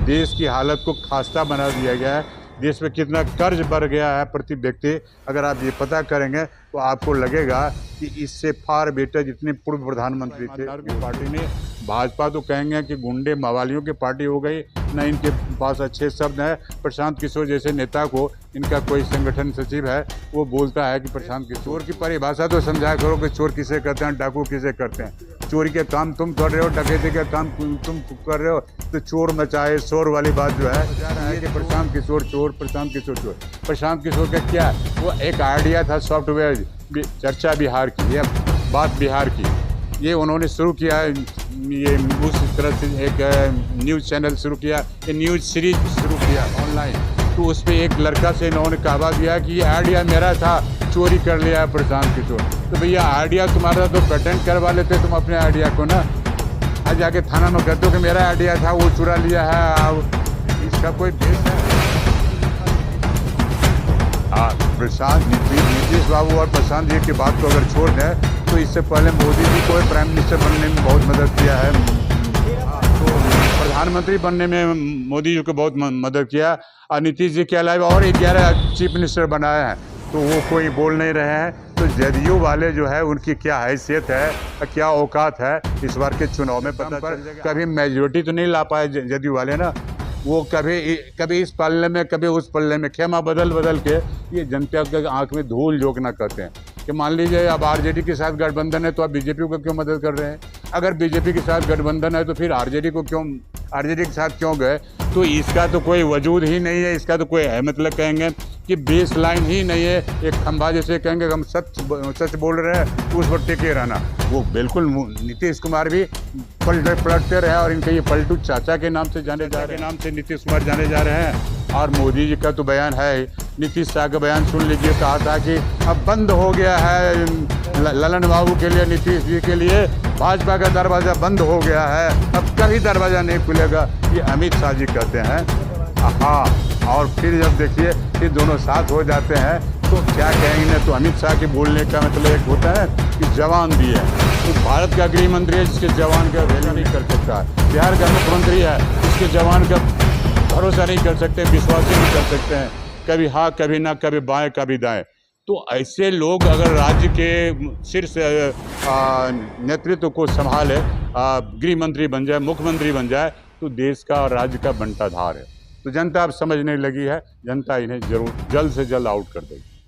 देश की हालत को खास्ता बना दिया गया है। देश में कितना कर्ज बढ़ गया है प्रति व्यक्ति, अगर आप ये पता करेंगे तो आपको लगेगा कि इससे फार बेटर जितने पूर्व प्रधानमंत्री थे की पार्टी ने। भाजपा तो कहेंगे कि गुंडे मवालियों की पार्टी हो गई, न इनके पास अच्छे शब्द हैं। प्रशांत किशोर जैसे नेता को इनका कोई संगठन सचिव है, वो बोलता है कि प्रशांत किशोर की परिभाषा तो समझा करो कि चोर किसे करते हैं, डाकू किसे करते हैं। चोरी के काम तुम कर रहे हो, डकैती का काम तुम कर रहे हो, तो चोर मचाए शोर वाली बात जो है कि प्रशांत किशोर चोर, प्रशांत किशोर चोर। प्रशांत किशोर का क्या, वो एक आइडिया था सॉफ्टवेयर, चर्चा बिहार की, ये बात बिहार की, ये उन्होंने शुरू किया है। ये उस तरह से एक न्यूज़ चैनल शुरू किया, ये न्यूज़ सीरीज शुरू किया ऑनलाइन। तो उस पर एक लड़का से इन्होंने कहा दिया कि ये आइडिया मेरा था, चोरी कर लिया है प्रशांत किशोर। तो भैया आइडिया तुम्हारा तो पेटेंट करवा लेते तुम अपने आइडिया को ना, आज जाके थाना में कहते हो कि मेरा आइडिया था, वो चुरा लिया है। अब इसका कोई बेस है? प्रशांत नीतीश बाबू और प्रशांत जी की बात को अगर छोड़ दें तो इससे पहले मोदी जी को प्राइम मिनिस्टर बनने में बहुत मदद किया है। तो प्रधानमंत्री बनने में मोदी जी को बहुत मदद किया, और नीतीश जी के अलावा और 11 चीफ मिनिस्टर बनाए हैं, तो वो कोई बोल नहीं रहे हैं। तो जदयू वाले जो है उनकी क्या हैसियत है, क्या औकात है, इस बार के चुनाव में पता चल जाएगा। कभी मेजोरिटी तो नहीं ला पाए जदयू वाले ना, वो कभी इस पल्ले में कभी उस पल्ले में खेमा बदल के ये जनता के आंख में धूल झोंकना करते हैं। कि मान लीजिए अब आरजेडी के साथ गठबंधन है तो आप बीजेपी को क्यों मदद कर रहे हैं? अगर बीजेपी के साथ गठबंधन है तो फिर आरजेडी के साथ क्यों गए? तो इसका तो कोई वजूद ही नहीं है, इसका तो कोई है मतलब कहेंगे कि बेस लाइन ही नहीं है। एक खंभा जैसे कहेंगे हम सच बोल रहे हैं तो उस पर टिके रहना, वो बिल्कुल नीतीश कुमार भी पलटते रहे, और इनके ये पलटू चाचा के नाम से जाने जा रहे हैं, नाम से नीतीश कुमार जाने जा रहे हैं। और मोदी जी का तो बयान है, नीतीश शाह का बयान सुन लीजिए, कहा था कि अब बंद हो गया है ललन बाबू के लिए, नीतीश जी के लिए भाजपा का दरवाज़ा बंद हो गया है, अब कभी दरवाज़ा नहीं खुलेगा, ये अमित शाह जी कहते हैं। हाँ, और फिर जब देखिए कि दोनों साथ हो जाते हैं तो क्या कहेंगे ना, तो अमित शाह के बोलने का मतलब एक होता है कि जवान भी है, तो भारत का गृह मंत्री है जिसके जवान का वैल्यू नहीं कर सकता है, बिहार का मुख्यमंत्री है जिसके जवान का भरोसा नहीं कर सकते, विश्वास ही नहीं कर सकते हैं, कभी हाँ कभी ना, कभी बाएं कभी दाएं। तो ऐसे लोग अगर राज्य के शीर्ष नेतृत्व को संभाले, गृह मंत्री बन जाए, मुख्यमंत्री बन जाए, तो देश का और राज्य का बंटाधार है। तो जनता अब समझने लगी है, जनता इन्हें जरूर जल्द से जल्द आउट कर देगी।